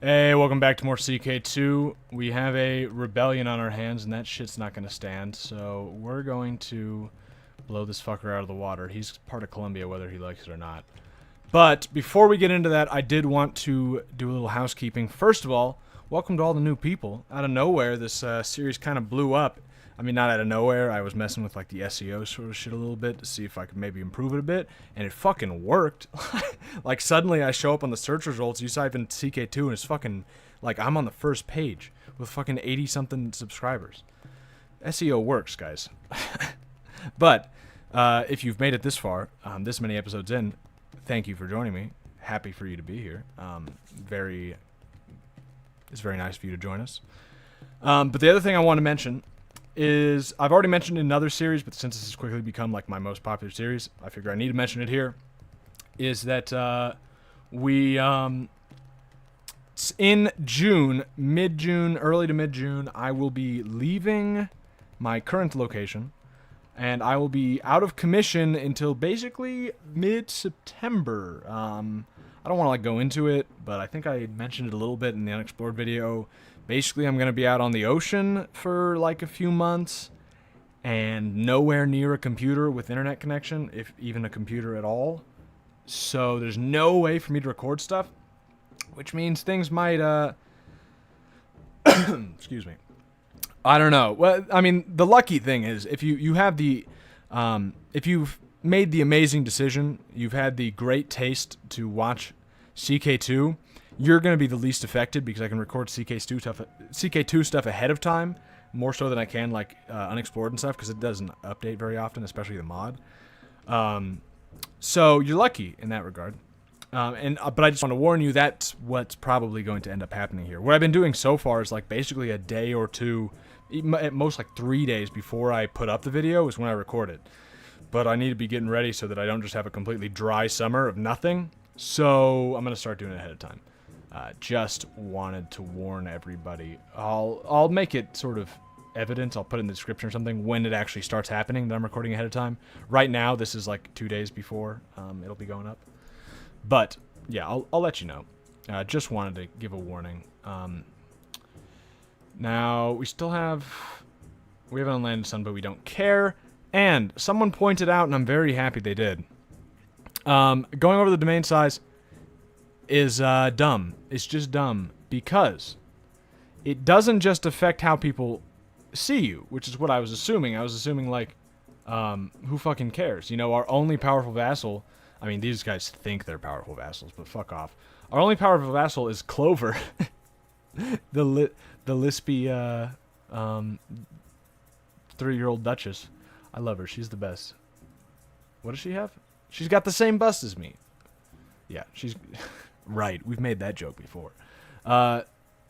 Hey, welcome back to more CK2. We have a rebellion on our hands, and that shit's not going to stand, so we're going to blow this fucker out of the water. He's part of Colombia, whether he likes it or not. But before we get into that, I did want to do a little housekeeping. First of all, welcome to all the new people. Out of nowhere, this series kind of blew up. I mean, not out of nowhere. I was messing with like the SEO sort of shit a little bit to see if I could maybe improve it a bit, and it fucking worked. Like suddenly I show up on the search results, you type in CK2, and it's fucking like I'm on the first page with fucking 80 something subscribers. SEO works, guys. But if you've made it this far, this many episodes in, thank you for joining me. Happy for you to be here. It's very nice for you to join us. But the other thing I want to mention is I've already mentioned in another series, but since this has quickly become like my most popular series, I figure I need to mention it here. Is that in June, mid-June, early to mid-June, I will be leaving my current location, and I will be out of commission until basically mid-September. I don't want to like go into it, but I think I mentioned it a little bit in the unexplored video. Basically, I'm going to be out on the ocean for like a few months and nowhere near a computer with internet connection, if even a computer at all. So there's no way for me to record stuff, which means things might, excuse me. I don't know. Well, I mean, the lucky thing is if you have the, if you've made the amazing decision, you've had the great taste to watch CK2, you're going to be the least affected because I can record CK2 stuff ahead of time, more so than I can like unexplored and stuff, because it doesn't update very often, especially the mod. So you're lucky in that regard. But I just want to warn you, that's what's probably going to end up happening here. What I've been doing so far is like basically a day or two, at most like 3 days before I put up the video is when I record it. But I need to be getting ready so that I don't just have a completely dry summer of nothing. So I'm going to start doing it ahead of time. Just wanted to warn everybody. I'll make it sort of evident. I'll put it in the description or something when it actually starts happening that I'm recording ahead of time. Right now, this is like 2 days before it'll be going up. But yeah, I'll let you know. Just wanted to give a warning. Now we haven't unlanded sun, but we don't care. And someone pointed out, and I'm very happy they did. Going over the domain size is dumb. It's just dumb because it doesn't just affect how people see you, which is what I was assuming. I was assuming like, who fucking cares? You know, our only powerful vassal. I mean, these guys think they're powerful vassals, but fuck off. Our only powerful vassal is Clover, the lispy 3-year-old duchess. I love her. She's the best. What does she have? She's got the same bust as me. Yeah, she's right. We've made that joke before.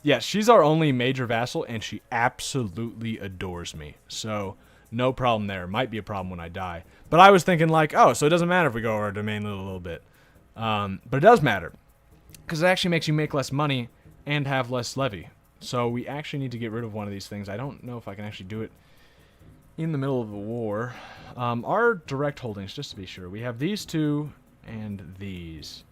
Yeah, she's our only major vassal, and she absolutely adores me. So no problem there. Might be a problem when I die. But I was thinking like, oh, so it doesn't matter if we go over our domain a little bit. But it does matter. Because it actually makes you make less money and have less levy. So we actually need to get rid of one of these things. I don't know if I can actually do it in the middle of a war. Our direct holdings, just to be sure. We have these two and these.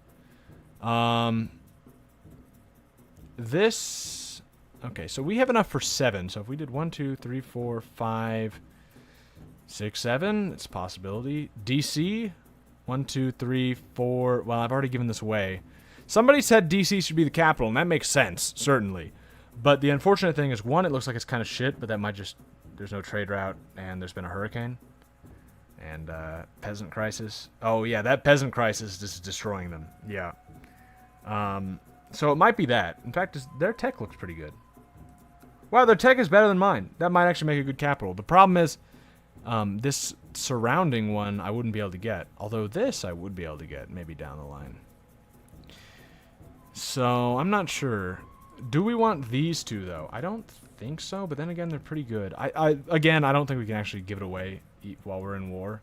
This... Okay, so we have enough for 7. So if we did 1, 2, 3, 4, 5... 6, 7, it's a possibility. DC, 1, 2, 3, 4. Well, I've already given this away. Somebody said DC should be the capital, and that makes sense, certainly. But the unfortunate thing is, one, it looks like it's kind of shit, but that might just... There's no trade route, and there's been a hurricane. And, peasant crisis. Oh, yeah, that peasant crisis is destroying them. Yeah. So it might be that. In fact, their tech looks pretty good. Wow, their tech is better than mine. That might actually make a good capital. The problem is... this surrounding one I wouldn't be able to get. Although this I would be able to get, maybe down the line. So, I'm not sure. Do we want these two, though? I don't think so, but then again, they're pretty good. Again, I don't think we can actually give it away while we're in war.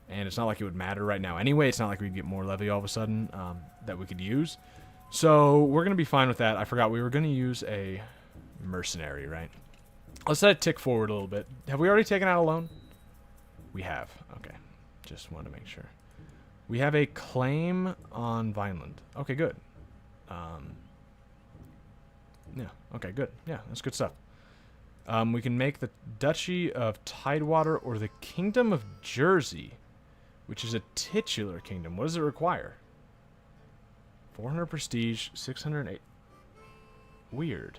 And it's not like it would matter right now. Anyway, it's not like we'd get more levy all of a sudden that we could use. So, we're going to be fine with that. I forgot we were going to use a mercenary, right? Let's let it tick forward a little bit. Have we already taken out a loan? We have. Okay. Just wanted to make sure. We have a claim on Vineland. Okay, good. Yeah. Okay, good. Yeah, that's good stuff. We can make the Duchy of Tidewater or the Kingdom of Jersey, which is a titular kingdom. What does it require? 400 prestige, 608. Weird.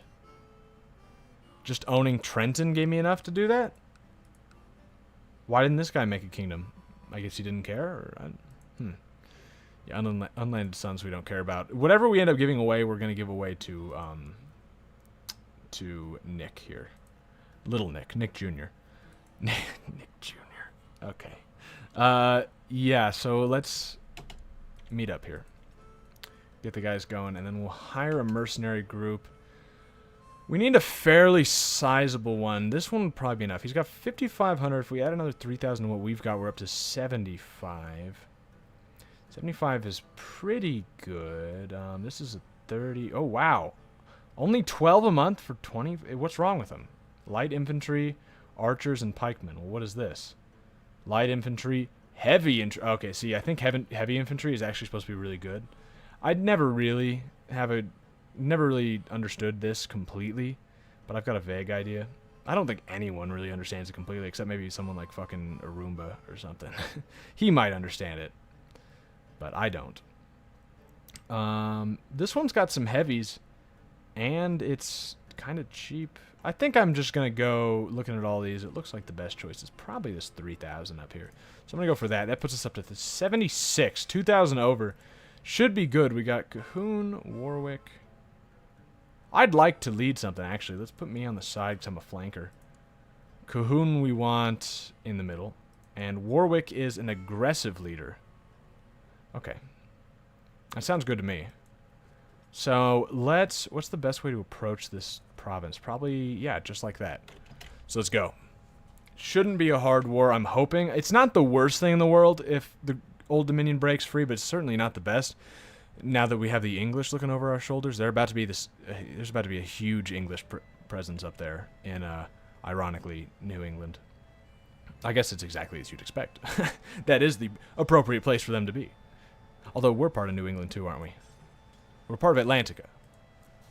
Just owning Trenton gave me enough to do that? Why didn't this guy make a kingdom? I guess he didn't care? Or yeah, unlanded sons we don't care about. Whatever we end up giving away, we're going to give away to Nick here. Little Nick. Nick Jr. Nick Jr. Okay. Yeah, so let's meet up here. Get the guys going, and then we'll hire a mercenary group. We need a fairly sizable one. This one would probably be enough. He's got 5,500. If we add another 3,000 to what we've got, we're up to 75. 75 is pretty good. This is a 30. Oh, wow. Only 12 a month for 20. What's wrong with them? Light infantry, archers, and pikemen. Well, what is this? Light infantry, heavy infantry. Okay, see, I think heavy infantry is actually supposed to be really good. I'd never really understood this completely, but I've got a vague idea. I don't think anyone really understands it completely, except maybe someone like fucking Arumba or something. He might understand it, but I don't. This one's got some heavies, and it's kind of cheap. I think I'm just going to go, looking at all these, it looks like the best choice is probably this 3,000 up here. So I'm going to go for that. That puts us up to 76, 2,000 over. Should be good. We got Cahoon, Warwick. I'd like to lead something, actually. Let's put me on the side because I'm a flanker. Cahoon we want in the middle. And Warwick is an aggressive leader. Okay. That sounds good to me. So what's the best way to approach this province? Probably, yeah, just like that. So let's go. Shouldn't be a hard war, I'm hoping. It's not the worst thing in the world if the Old Dominion breaks free, but it's certainly not the best. Now that we have the English looking over our shoulders, there's about to be a huge English presence up there in, ironically, New England. I guess it's exactly as you'd expect. That is the appropriate place for them to be. Although we're part of New England too, aren't we? We're part of Atlantica.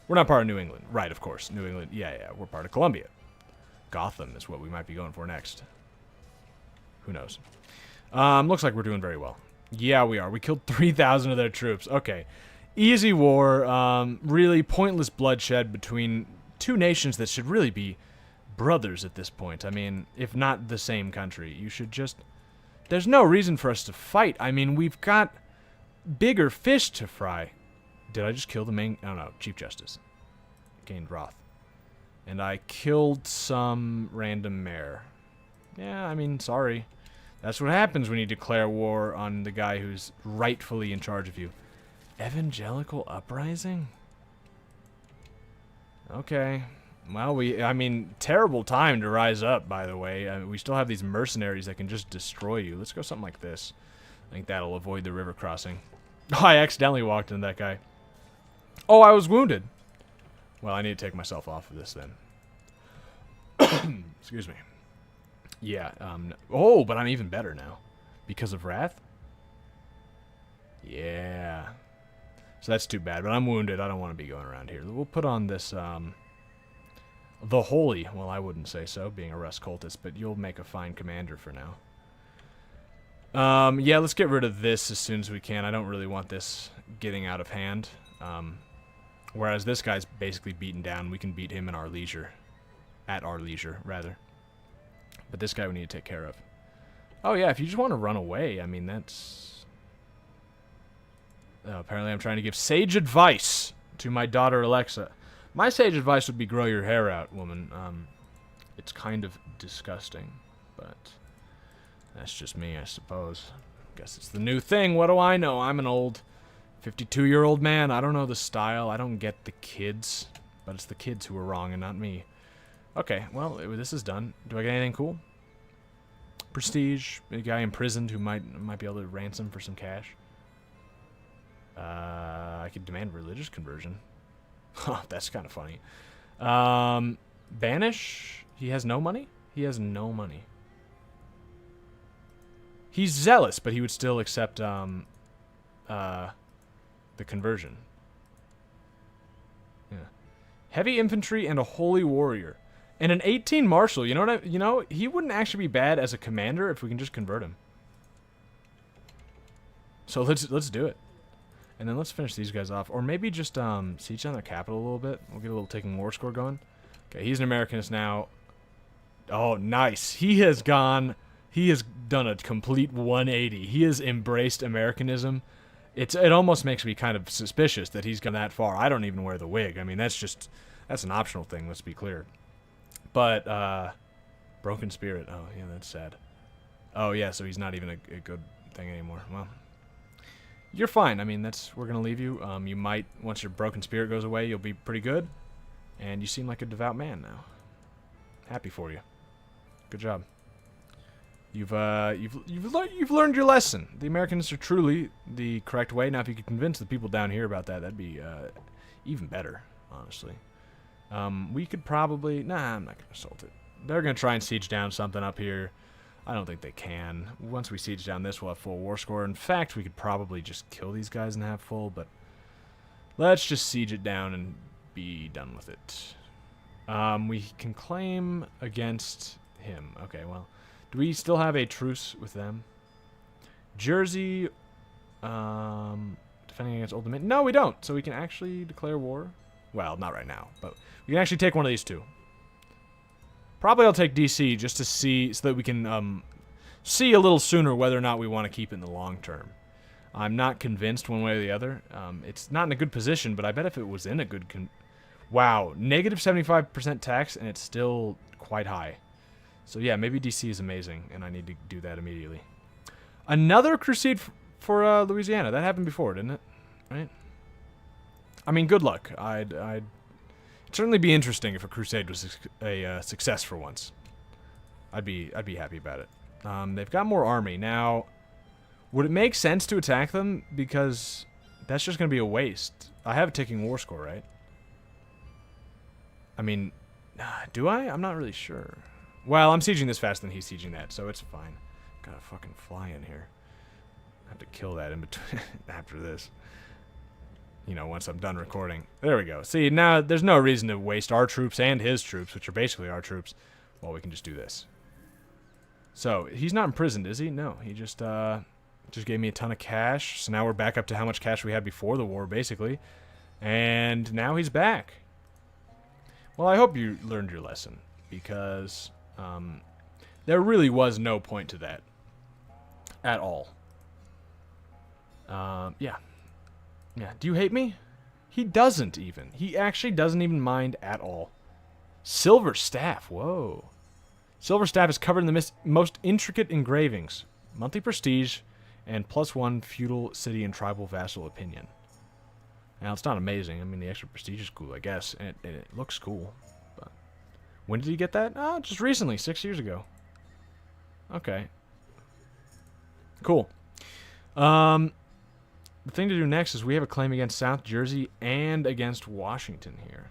We're not part of New England. Right, of course. New England, yeah, we're part of Columbia. Gotham is what we might be going for next. Who knows? Looks like we're doing very well. Yeah, we are. We killed 3,000 of their troops. Okay. Easy war. Really pointless bloodshed between two nations that should really be brothers at this point. I mean, if not the same country. You should just... There's no reason for us to fight. I mean, we've got bigger fish to fry. Did I just kill the main... Oh, no. Chief Justice. Gained wrath. And I killed some random mayor. Yeah, I mean, sorry. That's what happens when you declare war on the guy who's rightfully in charge of you. Evangelical uprising? Okay. Well, I mean, terrible time to rise up, by the way. We still have these mercenaries that can just destroy you. Let's go something like this. I think that'll avoid the river crossing. Oh, I accidentally walked into that guy. Oh, I was wounded. Well, I need to take myself off of this then. Excuse me. Yeah, oh, but I'm even better now. Because of wrath? Yeah. So that's too bad, but I'm wounded. I don't want to be going around here. We'll put on this, the Holy. Well, I wouldn't say so, being a Rust cultist, but you'll make a fine commander for now. Yeah, let's get rid of this as soon as we can. I don't really want this getting out of hand. Whereas this guy's basically beaten down. We can beat him in our leisure. At our leisure, rather. But this guy we need to take care of. Oh, yeah, if you just want to run away, I mean, that's... Oh, apparently I'm trying to give sage advice to my daughter, Alexa. My sage advice would be grow your hair out, woman. It's kind of disgusting, but that's just me, I suppose. Guess it's the new thing. What do I know? I'm an old 52-year-old man. I don't know the style. I don't get the kids, but it's the kids who are wrong and not me. Okay, well, this is done. Do I get anything cool? Prestige. A guy imprisoned who might be able to ransom for some cash. I could demand religious conversion. Huh, that's kind of funny. Banish. He has no money? He has no money. He's zealous, but he would still accept the conversion. Yeah. Heavy infantry and a holy warrior. And an 18 marshal. You know what he wouldn't actually be bad as a commander if we can just convert him. So let's do it. And then let's finish these guys off. Or maybe just siege on their capital a little bit. We'll get a little taking war score going. Okay, he's an Americanist now. Oh, nice. He has done a complete 180. He has embraced Americanism. It almost makes me kind of suspicious that he's gone that far. I don't even wear the wig. I mean, that's an optional thing, let's be clear. But, broken spirit. Oh, yeah, that's sad. Oh, yeah, so he's not even a good thing anymore. Well, you're fine. I mean, we're going to leave you. You might, once your broken spirit goes away, you'll be pretty good. And you seem like a devout man now. Happy for you. Good job. You've learned your lesson. The Americans are truly the correct way. Now, if you could convince the people down here about that, that'd be even better, honestly. We could probably... Nah, I'm not going to assault it. They're going to try and siege down something up here. I don't think they can. Once we siege down this, we'll have full war score. In fact, we could probably just kill these guys and have full, but let's just siege it down and be done with it. We can claim against him. Okay, well, do we still have a truce with them? Jersey, defending against Old Dominion. No, we don't. So we can actually declare war. Well, not right now, but we can actually take one of these two. Probably I'll take DC just to see, so that we can see a little sooner whether or not we want to keep it in the long term. I'm not convinced one way or the other. It's not in a good position, but I bet if it was in a good... Wow, negative 75% tax, and it's still quite high. So yeah, maybe DC is amazing, and I need to do that immediately. Another crusade for Louisiana. That happened before, didn't it? Right? I mean, good luck. I'd certainly be interesting if a crusade was a success for once. I'd be happy about it. They've got more army now. Would it make sense to attack them? Because that's just going to be a waste. I have a ticking war score, right? I mean, do I? I'm not really sure. Well, I'm sieging this faster than he's sieging that, so it's fine. Gotta fucking fly in here. I have to kill that in between after this. You know, once I'm done recording. There we go. See, now there's no reason to waste our troops and his troops, which are basically our troops. Well, we can just do this. So, he's not imprisoned, is he? No, he just gave me a ton of cash. So now we're back up to how much cash we had before the war, basically. And now he's back. Well, I hope you learned your lesson, because there really was no point to that at all. Yeah. Yeah, do you hate me? He doesn't even. He actually doesn't even mind at all. Silver staff, whoa. Silver staff is covered in the most intricate engravings. Monthly prestige and +1 feudal, city, and tribal vassal opinion. Now, it's not amazing. I mean, the extra prestige is cool, I guess, and it looks cool. But when did he get that? Oh, just recently, 6 years ago. Okay. Cool. The thing to do next is we have a claim against South Jersey and against Washington here.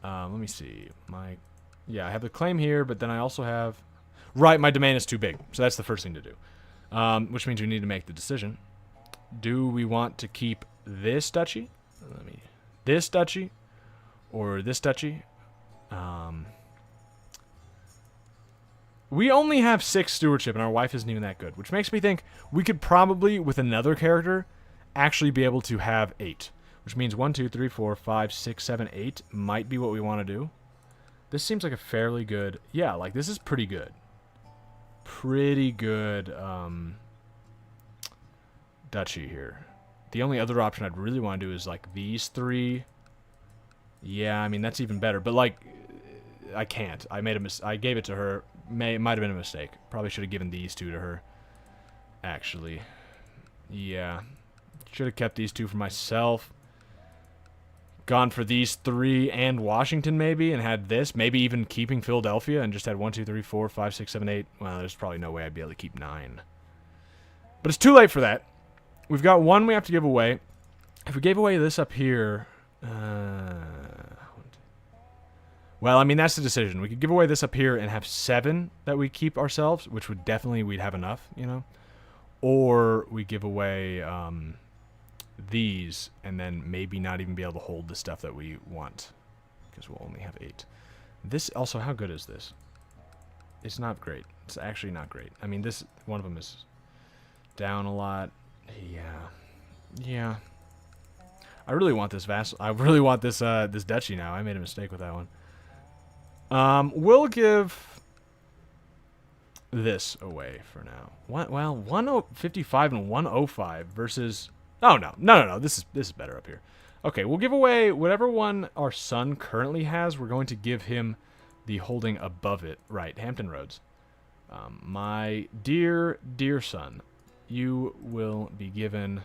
Let me see. Yeah, I have the claim here, but then I also have... Right, my domain is too big, so that's the first thing to do. Which means we need to make the decision. Do we want to keep this duchy? This duchy? Or this duchy? We only have 6 stewardship, and our wife isn't even that good, which makes me think we could probably, with another character, actually be able to have 8. Which means 1, 2, 3, 4, 5, 6, 7, 8 might be what we want to do. This seems like a fairly good... Yeah, like, this is pretty good. Pretty good duchy here. The only other option I'd really want to do is, like, these 3. Yeah, I mean, that's even better. But, like, I can't. I gave it to her. It might have been a mistake. Probably should have given these 2 to her. Actually. Yeah. Should have kept these 2 for myself. Gone for these 3 and Washington, maybe, and had this. Maybe even keeping Philadelphia and just had 1, 2, 3, 4, 5, 6, 7, 8. Well, there's probably no way I'd be able to keep 9. But it's too late for that. We've got 1 we have to give away. If we gave away this up here... Well, I mean, that's the decision. We could give away this up here and have 7 that we keep ourselves, which would definitely, we'd have enough, you know? Or we give away these, and then maybe not even be able to hold the stuff that we want, because we'll only have 8. This also, how good is this? It's not great. It's actually not great. I mean, this one of them is down a lot. Yeah. I really want this vassal. I really want this this duchy now. I made a mistake with that one. We'll give this away for now. Well, 155 and 105 versus. Oh no. This is better up here. Okay, we'll give away whatever one our son currently has. We're going to give him the holding above it. Right, Hampton Roads. My dear son, you will be given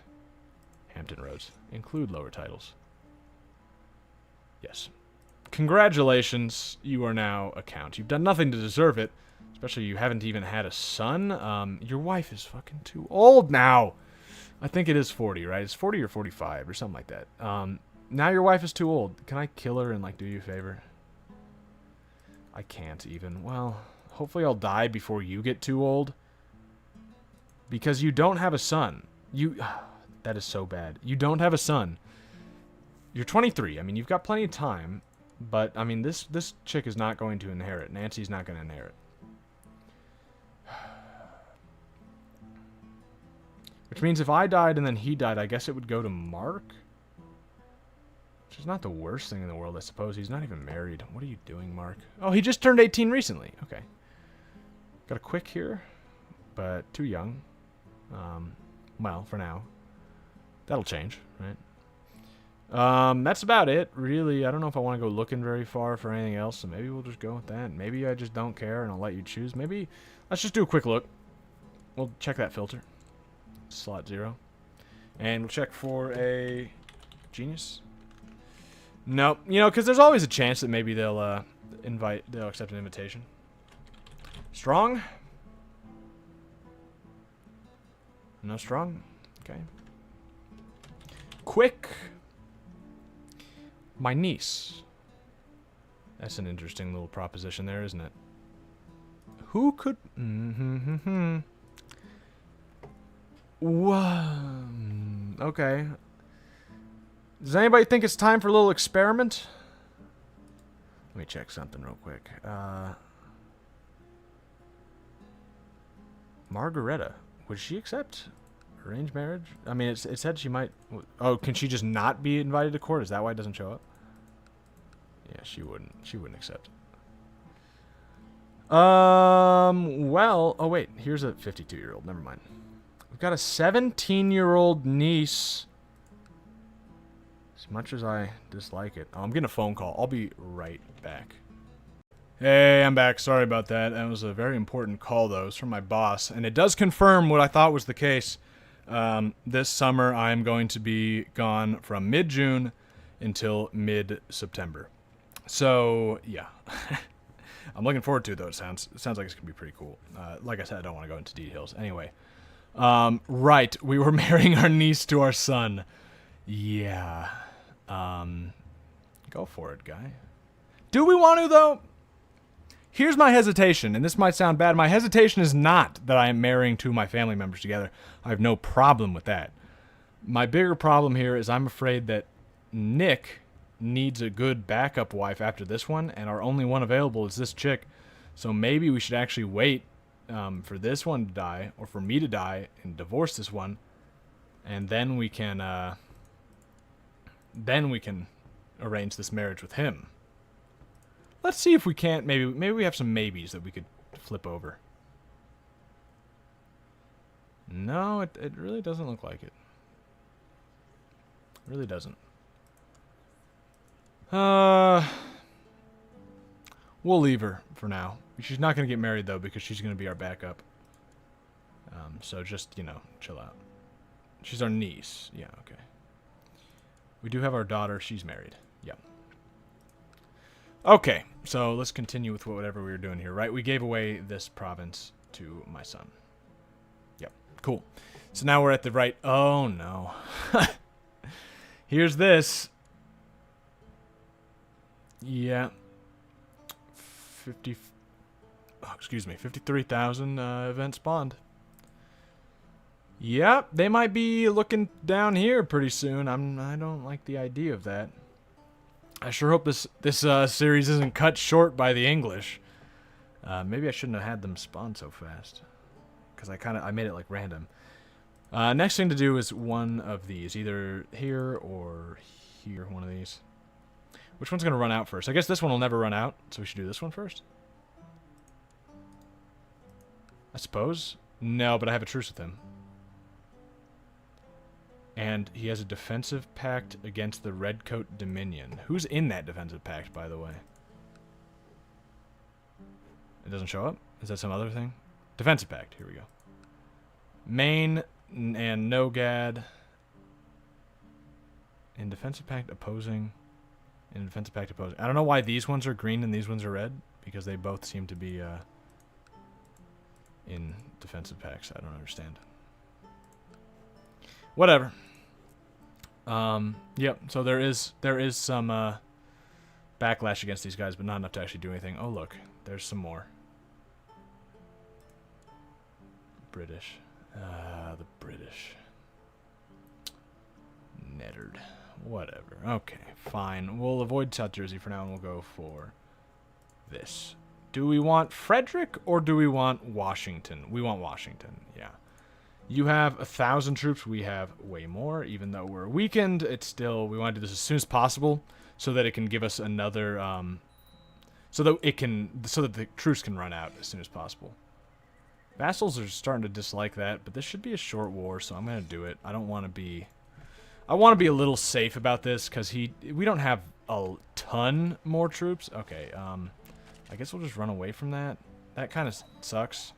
Hampton Roads. Include lower titles. Yes. Congratulations, you are now a count. You've done nothing to deserve it. Especially you haven't even had a son. Your wife is fucking too old now. I think it is 40, right? It's 40 or 45 or something like that. Now your wife is too old. Can I kill her and, like, do you a favor? I can't even. Well, hopefully I'll die before you get too old. Because you don't have a son. That is so bad. You don't have a son. You're 23. I mean, you've got plenty of time. But, I mean, this chick is not going to inherit. Nancy's not going to inherit. Which means if I died and then he died, I guess it would go to Mark? Which is not the worst thing in the world, I suppose. He's not even married. What are you doing, Mark? Oh, he just turned 18 recently. Okay. Got a quick here, but too young. Well, for now. That'll change, right? That's about it, really. I don't know if I want to go looking very far for anything else, so maybe we'll just go with that. Maybe I just don't care and I'll let you choose. Maybe, let's just do a quick look. We'll check that filter. Slot 0. And we'll check for a genius. Nope. You know, because there's always a chance that maybe they'll accept an invitation. Strong? No strong? Okay. Quick. My niece. That's an interesting little proposition there, isn't it? Who could... Whoa. Okay. Does anybody think it's time for a little experiment? Let me check something real quick. Margareta. Would she accept arranged marriage? I mean, it said she might... Oh, can she just not be invited to court? Is that why it doesn't show up? Yeah, she wouldn't. She wouldn't accept. Well... Oh, wait. Here's a 52-year-old. Never mind. We've got a 17-year-old niece. As much as I dislike it. Oh, I'm getting a phone call. I'll be right back. Hey, I'm back. Sorry about that. That was a very important call, though. It's from my boss. And it does confirm what I thought was the case. This summer, I am going to be gone from mid-June until mid-September. So, yeah. I'm looking forward to it, though. It sounds like it's going to be pretty cool. Like I said, I don't want to go into details. Anyway. Right. We were marrying our niece to our son. Yeah. Go for it, guy. Do we want to, though? Here's my hesitation, and this might sound bad. My hesitation is not that I am marrying two of my family members together. I have no problem with that. My bigger problem here is I'm afraid that Nick needs a good backup wife after this one, and our only one available is this chick. So maybe we should actually wait for this one to die, or for me to die and divorce this one, and then we can arrange this marriage with him. Let's see if we can't. Maybe we have some maybes that we could flip over. No, it really doesn't look like it. It really doesn't. We'll leave her for now. She's not going to get married, though, because she's going to be our backup. So just, chill out. She's our niece. Yeah, okay. We do have our daughter. She's married. Yep. Okay, so let's continue with whatever we were doing here, right? We gave away this province to my son. Yep, cool. So now we're at the right... Oh, no. Here's this. Yeah. 53,000 event spawned. Yep, they might be looking down here pretty soon. I don't like the idea of that. I sure hope this series isn't cut short by the English. Maybe I shouldn't have had them spawn so fast, because I made it like random. Next thing to do is one of these, either here or here. One of these. Which one's gonna run out first? I guess this one will never run out, so we should do this one first. I suppose. No, but I have a truce with him. And he has a defensive pact against the Redcoat Dominion. Who's in that defensive pact, by the way? It doesn't show up? Is that some other thing? Defensive pact. Here we go. Maine and Nogad. In defensive pact opposing. In defensive pact opposing. I don't know why these ones are green and these ones are red. Because they both seem to be in defensive pacts. I don't understand. Whatever. Yep, so there is some backlash against these guys, but not enough to actually do anything. Oh, look. There's some more. British. The British. Nettard. Whatever. Okay, fine. We'll avoid South Jersey for now, and we'll go for this. Do we want Frederick, or do we want Washington? We want Washington, yeah. You have 1,000 troops. We have way more, even though we're weakened. It's still, we want to do this as soon as possible, so that it can give us another, so that the truce can run out as soon as possible. Vassals are starting to dislike that, but this should be a short war, so I'm gonna do it. I want to be a little safe about this, because we don't have a ton more troops. Okay, I guess we'll just run away from that. That kind of sucks.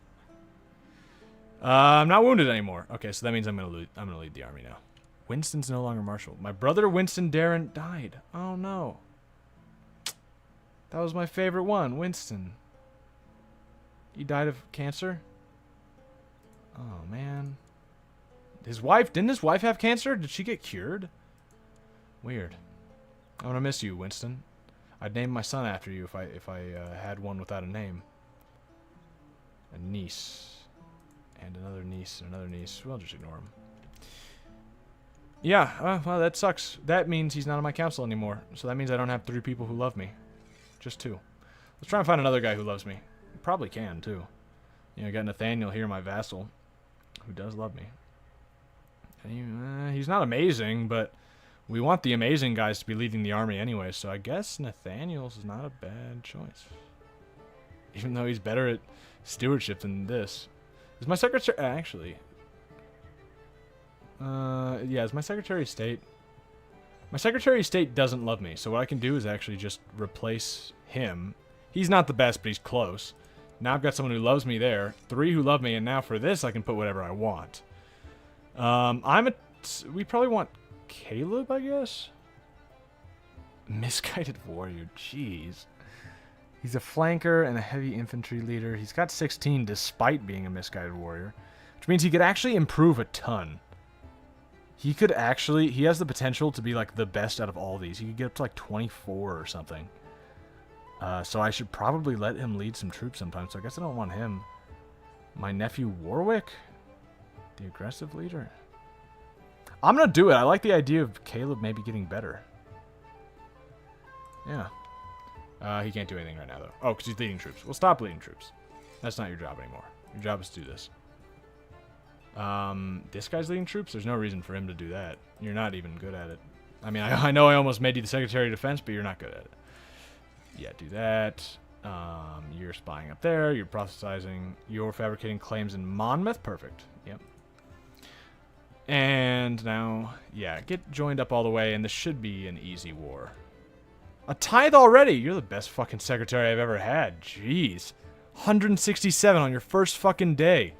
I'm not wounded anymore. Okay, so that means I'm gonna lead the army now. Winston's no longer marshal. My brother Winston Darren died. Oh no. That was my favorite one, Winston. He died of cancer? Oh man. Didn't his wife have cancer? Did she get cured? Weird. I'm gonna miss you, Winston. I'd name my son after you if I had one without a name. A niece. And another niece, and another niece. We'll just ignore him. Yeah, well, that sucks. That means he's not on my council anymore. So that means I don't have 3 people who love me. Just 2. Let's try and find another guy who loves me. Probably can, too. You know, I got Nathaniel here, my vassal, who does love me. And he's not amazing, but we want the amazing guys to be leading the army anyway, so I guess Nathaniel's is not a bad choice. Even though he's better at stewardship than this. Is my secretary... actually... yeah, is my Secretary of State... My Secretary of State doesn't love me, so what I can do is actually just replace him. He's not the best, but he's close. Now I've got someone who loves me there, 3 who love me, and now for this I can put whatever I want. We probably want Caleb, I guess? Misguided warrior, jeez. He's a flanker and a heavy infantry leader. He's got 16 despite being a misguided warrior, which means he could actually improve a ton. He has the potential to be like the best out of all these. He could get up to like 24 or something. So I should probably let him lead some troops sometime. So I guess I don't want him. My nephew Warwick, the aggressive leader. I'm gonna do it. I like the idea of Caleb maybe getting better. Yeah. He can't do anything right now, though. Oh, because he's leading troops. Well, stop leading troops. That's not your job anymore. Your job is to do this. This guy's leading troops? There's no reason for him to do that. You're not even good at it. I mean, I know I almost made you the Secretary of Defense, but you're not good at it. Yeah, do that. You're spying up there. You're prophesizing. You're fabricating claims in Monmouth. Perfect. Yep. And now, yeah, get joined up all the way, and this should be an easy war. A tithe already? You're the best fucking secretary I've ever had. Jeez. 167 on your first fucking day.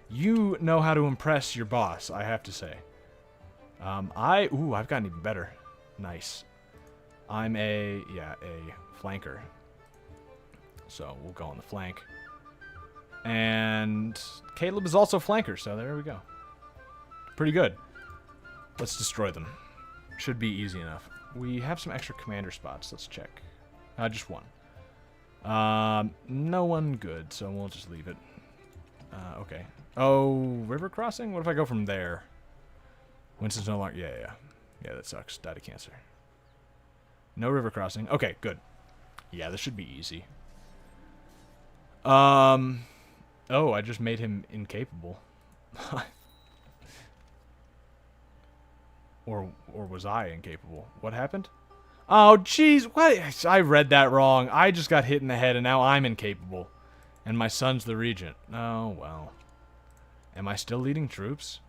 You know how to impress your boss, I have to say. I've gotten even better. Nice. I'm a flanker. So we'll go on the flank. And Caleb is also flanker, so there we go. Pretty good. Let's destroy them. Should be easy enough. We have some extra commander spots. Let's check. Just one. No one good, so we'll just leave it. Okay. Oh, river crossing? What if I go from there? Winston's no longer... Yeah. Yeah, that sucks. Died of cancer. No river crossing. Okay, good. Yeah, this should be easy. Oh, I just made him incapable. Or was I incapable? What happened? Oh, jeez. What? I read that wrong. I just got hit in the head, and now I'm incapable. And my son's the regent. Oh, well. Am I still leading troops?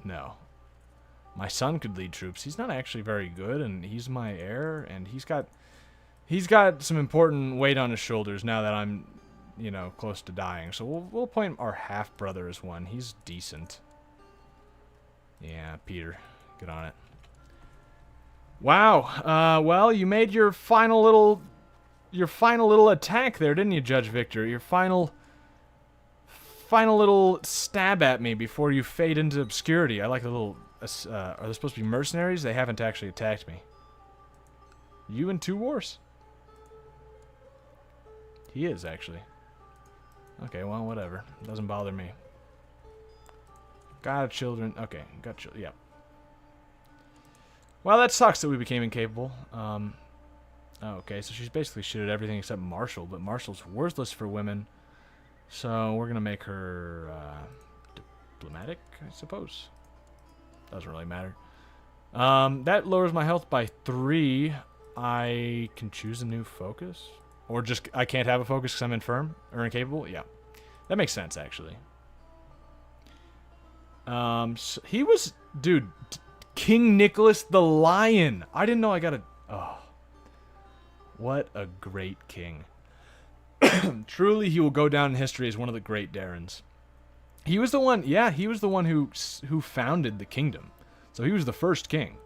No. My son could lead troops. He's not actually very good, and he's my heir, and he's got some important weight on his shoulders now that I'm, you know, close to dying. So we'll appoint our half-brother as one. He's decent. Yeah, Peter. Get on it. Wow. Well, you made your final little attack there, didn't you, Judge Victor? Your final little stab at me before you fade into obscurity. I like the little... are they supposed to be mercenaries? They haven't actually attacked me. You in 2 wars? He is, actually. Okay, well, whatever. Doesn't bother me. Got children. Okay, got children. Yep. Well, that sucks that we became incapable. Okay, so she's basically shit at everything except Marshall, but Marshall's worthless for women. So we're going to make her diplomatic, I suppose. Doesn't really matter. That lowers my health by 3. I can choose a new focus. Or just, I can't have a focus because I'm infirm or incapable? Yeah. That makes sense, actually. So he was, dude, King Nicholas the Lion. I didn't know I got a, oh. What a great king. Truly, he will go down in history as one of the great Darrens. He was the one, yeah, he was the one who founded the kingdom. So he was the first king.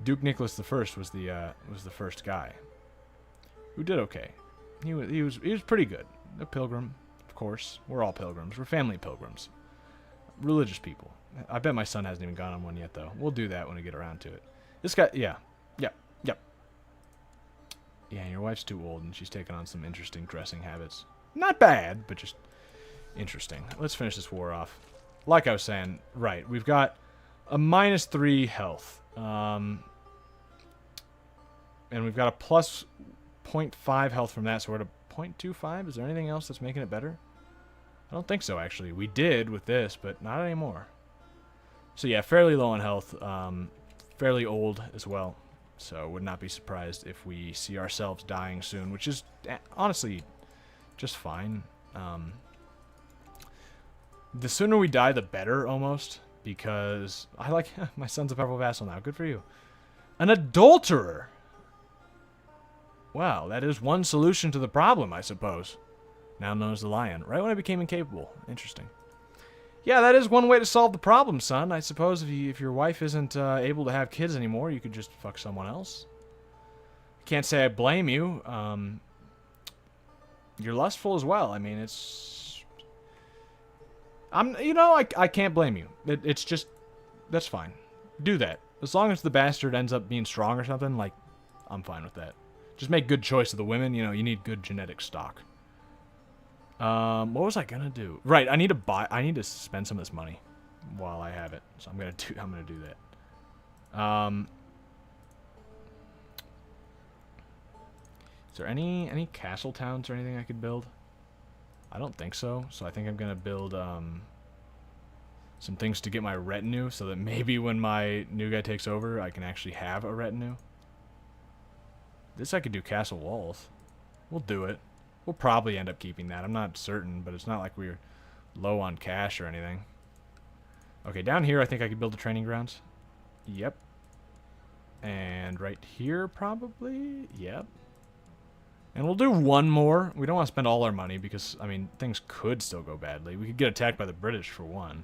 Duke Nicholas I was the first guy. Who did okay. He was pretty good. A pilgrim, of course. We're all pilgrims. We're family pilgrims. Religious people. I bet my son hasn't even gone on one yet, though. We'll do that when we get around to it. This guy, yeah. Yep. Yeah, your wife's too old, and she's taking on some interesting dressing habits. Not bad, but just interesting. Let's finish this war off. Like I was saying, right, we've got a -3 health. And we've got a plus 0.5 health from that, so we're at a 0.25. Is there anything else that's making it better? I don't think so, actually. We did with this, but not anymore. So yeah, fairly low on health. Fairly old as well. So would not be surprised if we see ourselves dying soon, which is honestly just fine. The sooner we die, the better, almost. Because I like... my son's a powerful vassal now. Good for you. An adulterer! Wow, that is one solution to the problem, I suppose. Now known as the Lion. Right when I became incapable. Interesting. Yeah, that is one way to solve the problem, son. I suppose if your wife isn't able to have kids anymore, you could just fuck someone else. Can't say I blame you. You're lustful as well. I mean, it's... I can't blame you. It's just... That's fine. Do that. As long as the bastard ends up being strong or something, like, I'm fine with that. Just make good choice of the women. You know, you need good genetic stock. What was I gonna do? Right, I need to spend some of this money while I have it. So I'm gonna do that. Is there any castle towns or anything I could build? I don't think so. So I think I'm gonna build some things to get my retinue, so that maybe when my new guy takes over, I can actually have a retinue. This I could do castle walls. We'll do it. We'll probably end up keeping that. I'm not certain, but it's not like we're low on cash or anything. Okay, down here I think I could build the training grounds. Yep. And right here probably. Yep. And we'll do one more. We don't want to spend all our money because, I mean, things could still go badly. We could get attacked by the British for one.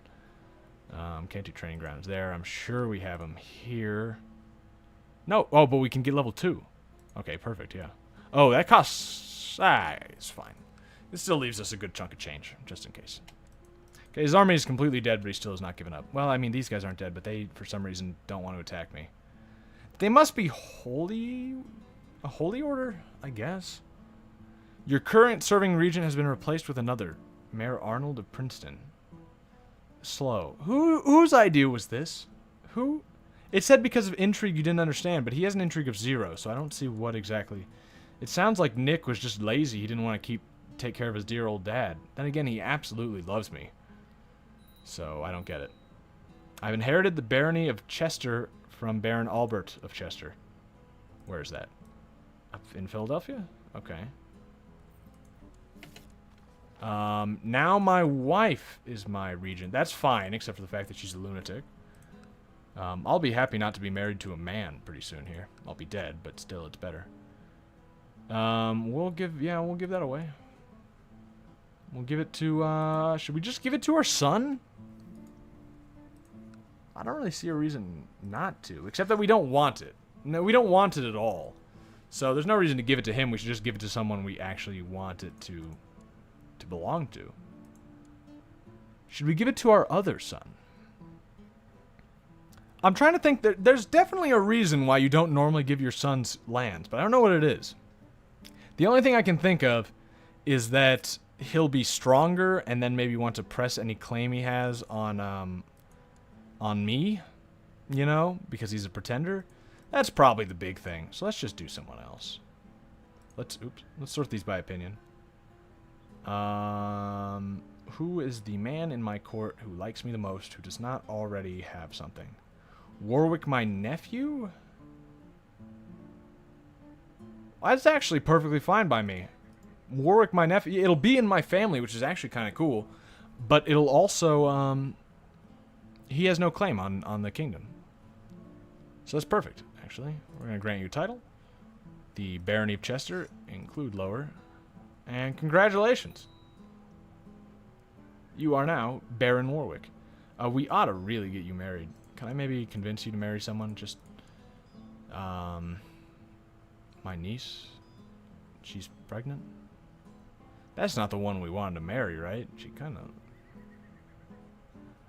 Can't do training grounds there. I'm sure we have them here. No. Oh, but we can get level 2. Okay, perfect, yeah. Oh, that costs... it's fine. This still leaves us a good chunk of change, just in case. Okay, his army is completely dead, but he still has not given up. Well, I mean, these guys aren't dead, but they, for some reason, don't want to attack me. They must be holy... a holy order, I guess. Your current serving regent has been replaced with another. Mayor Arnold of Princeton. Slow. Whose idea was this? Who? It said because of intrigue you didn't understand, but he has an intrigue of 0, so I don't see what exactly. It sounds like Nick was just lazy. He didn't want to take care of his dear old dad. Then again, he absolutely loves me. So I don't get it. I've inherited the barony of Chester from Baron Albert of Chester. Where is that? Up in Philadelphia? Okay. Now my wife is my regent. That's fine, except for the fact that she's a lunatic. I'll be happy not to be married to a man pretty soon here. I'll be dead, but still, it's better. We'll give that away. We'll give it to, should we just give it to our son? I don't really see a reason not to, except that we don't want it. No, we don't want it at all. So there's no reason to give it to him. We should just give it to someone we actually want it to belong to. Should we give it to our other son? I'm trying to think. There's definitely a reason why you don't normally give your sons lands, but I don't know what it is. The only thing I can think of is that he'll be stronger and then maybe want to press any claim he has on me, you know, because he's a pretender. That's probably the big thing. So let's just do someone else. Let's sort these by opinion. Who is the man in my court who likes me the most, who does not already have something? Warwick, my nephew? That's actually perfectly fine by me. Warwick, my nephew. It'll be in my family, which is actually kind of cool. But it'll also, he has no claim on the kingdom. So that's perfect, actually. We're going to grant you a title. The Barony of Chester, include lower. And congratulations. You are now Baron Warwick. We ought to really get you married. Can I maybe convince you to marry someone? Just, my niece? She's pregnant? That's not the one we wanted to marry, right? She kind of...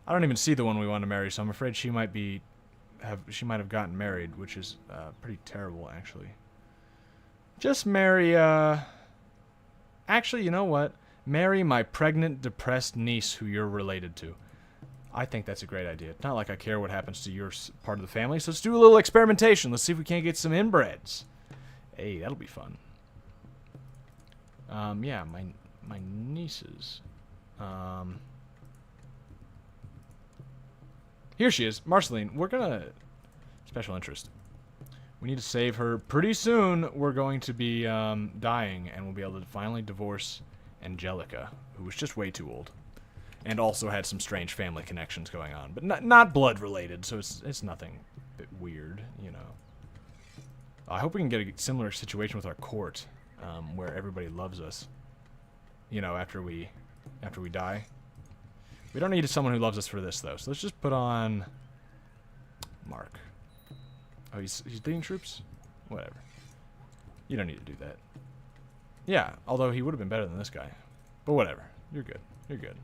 I don't even see the one we wanted to marry, so I'm afraid she might have gotten married, which is pretty terrible, actually. Just marry, actually, you know what? Marry my pregnant, depressed niece who you're related to. I think that's a great idea. It's not like I care what happens to your part of the family, so let's do a little experimentation. Let's see if we can't get some inbreds. Hey, that'll be fun. Yeah, my nieces. Here she is, Marceline. We're gonna... Special interest. We need to save her. Pretty soon, we're going to be dying, and we'll be able to finally divorce Angelica, who was just way too old. And also had some strange family connections going on. But not blood-related, so it's nothing a bit weird, you know. I hope we can get a similar situation with our court, where everybody loves us. You know, after we die. We don't need someone who loves us for this, though. So let's just put on Mark. Oh, he's leading troops? Whatever. You don't need to do that. Yeah, although he would have been better than this guy. But whatever. You're good. You're good.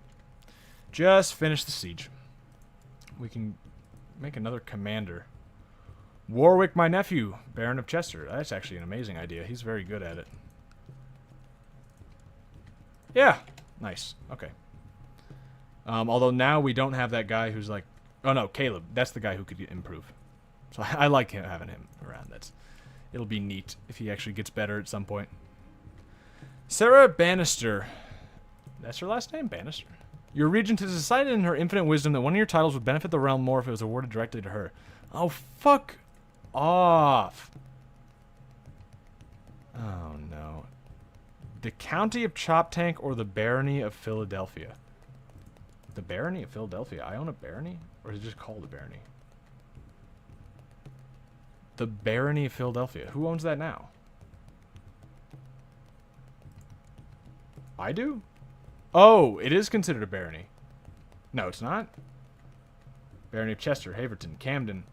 Just finish the siege. We can make another commander. Warwick, my nephew, Baron of Chester. That's actually an amazing idea. He's very good at it. Yeah. Nice. Okay. Although now we don't have that guy who's like... Oh, no, Caleb. That's the guy who could improve. So I like having him around. It'll be neat if he actually gets better at some point. Sarah Bannister. That's her last name? Bannister. Your regent has decided in her infinite wisdom that one of your titles would benefit the realm more if it was awarded directly to her. Oh, fuck off. Oh, no. The County of Choptank or the Barony of Philadelphia? The Barony of Philadelphia? I own a barony? Or is it just called a barony? The Barony of Philadelphia. Who owns that now? I do? Oh, it is considered a barony. No, it's not. Barony of Chester, Haverton, Camden.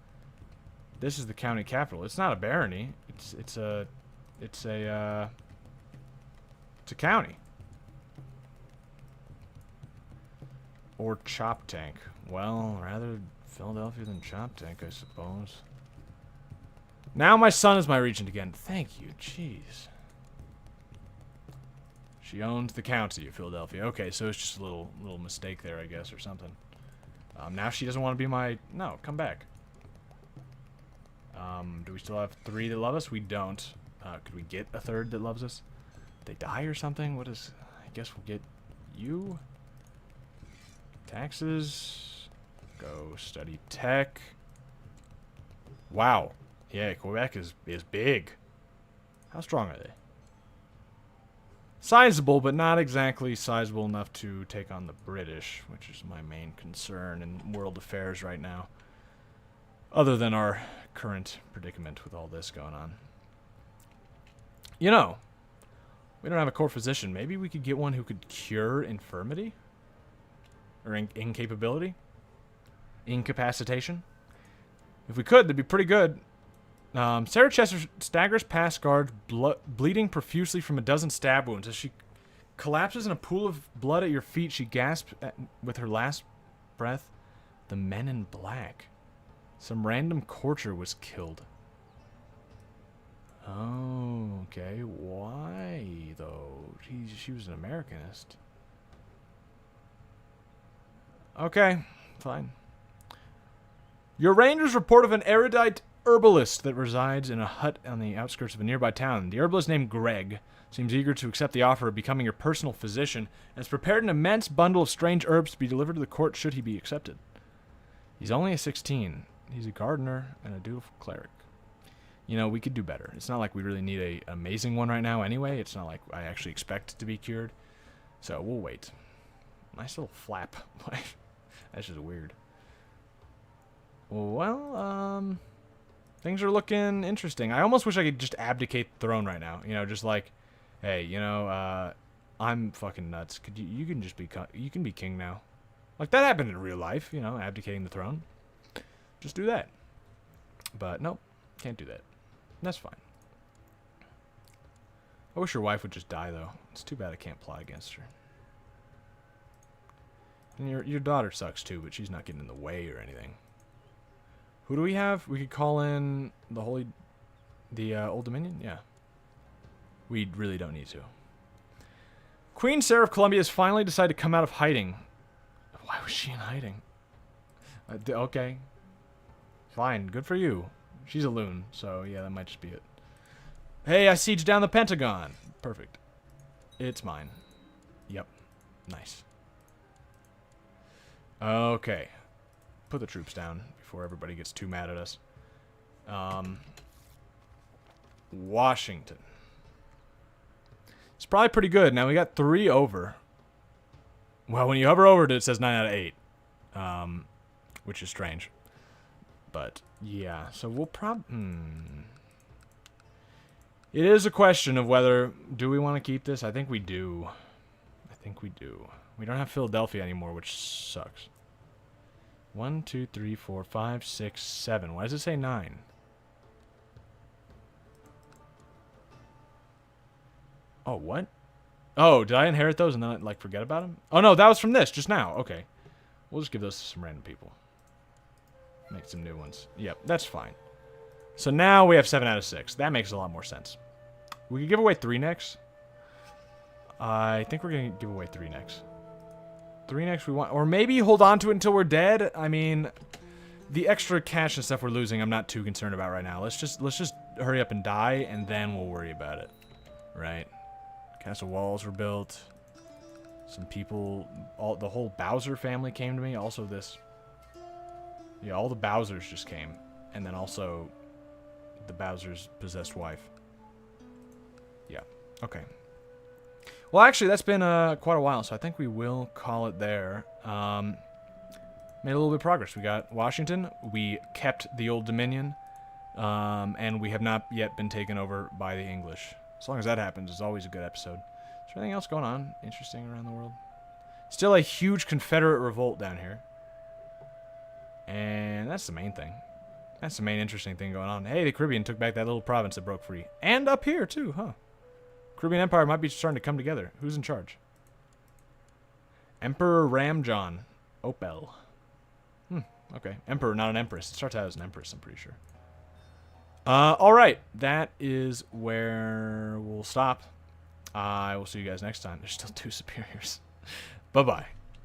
This is the county capital. It's not a barony. It's a county. Or Choptank. Well, rather Philadelphia than Choptank, I suppose. Now my son is my regent again. Thank you. Jeez. She owns the county of Philadelphia. Okay, so it's just a little mistake there, I guess, or something. Now she doesn't want to be my... No, come back. Do we still have 3 that love us? We don't. Could we get a 3rd that loves us? Did they die or something? What is... I guess we'll get you. Taxes. Go study tech. Wow. Yeah, Quebec is big. How strong are they? Sizable, but not exactly sizable enough to take on the British, which is my main concern in world affairs right now. Other than our current predicament with all this going on. You know, we don't have a court physician. Maybe we could get one who could cure infirmity? Or incapability? Incapacitation? If we could, that'd be pretty good. Sarah Chester staggers past guards, bleeding profusely from a dozen stab wounds. As she collapses in a pool of blood at your feet, she gasps with her last breath, "The men in black. Some random courtier was killed." Oh, okay. Why, though? She was an Americanist. Okay, fine. Your rangers report of an erudite herbalist that resides in a hut on the outskirts of a nearby town. The herbalist named Greg seems eager to accept the offer of becoming your personal physician and has prepared an immense bundle of strange herbs to be delivered to the court should he be accepted. He's only a 16. He's a gardener and a dutiful cleric. You know, we could do better. It's not like we really need an amazing one right now anyway. It's not like I actually expect it to be cured. So we'll wait. Nice little flap. That's just weird. Well, things are looking interesting. I almost wish I could just abdicate the throne right now. You know, just like, hey, you know, I'm fucking nuts. Could you can just be you can be king now. Like that happened in real life, you know, abdicating the throne. Just do that. But nope, can't do that. That's fine. I wish your wife would just die though. It's too bad I can't plot against her. And your daughter sucks too, but she's not getting in the way or anything. Who do we have? We could call in the Old Dominion? Yeah. We really don't need to. Queen Sarah of Columbia has finally decided to come out of hiding. Why was she in hiding? Okay. Fine. Good for you. She's a loon, so yeah, that might just be it. Hey, I sieged down the Pentagon. Perfect. It's mine. Yep. Nice. Okay. Put the troops down before everybody gets too mad at us. Washington. It's probably pretty good. Now we got 3 over. Well, when you hover over it, it says 9 out of 8. Which is strange. But, yeah. So we'll It is a question of whether... Do we want to keep this? I think we do. I think we do. We don't have Philadelphia anymore, which sucks. 1, 2, 3, 4, 5, 6, 7. Why does it say 9? Oh, what? Oh, did I inherit those and then, like, forget about them? Oh, no, that was from this, just now. Okay. We'll just give those to some random people. Make some new ones. Yep, that's fine. So now we have 7 out of 6. That makes a lot more sense. We could give away 3 next. I think we're going to give away 3 next. 3 next we want. Or maybe hold on to it until we're dead. I mean, the extra cash and stuff we're losing, I'm not too concerned about right now. Let's just hurry up and die, and then we'll worry about it. Right? Castle walls were built. Some people, the whole Bowser family came to me. Also this. Yeah, all the Bowsers just came. And then also the Bowser's possessed wife. Yeah. Okay. Well, actually, that's been quite a while, so I think we will call it there. Made a little bit of progress. We got Washington. We kept the Old Dominion. And we have not yet been taken over by the English. As long as that happens, it's always a good episode. Is there anything else going on interesting around the world? Still a huge Confederate revolt down here. And that's the main thing. That's the main interesting thing going on. Hey, the Caribbean took back that little province that broke free. And up here, too, huh? Caribbean Empire might be starting to come together. Who's in charge? Emperor Ramjon Opel. Okay. Emperor, not an empress. It starts out as an empress, I'm pretty sure. Alright. That is where we'll stop. I will see you guys next time. There's still 2 superiors. Bye-bye.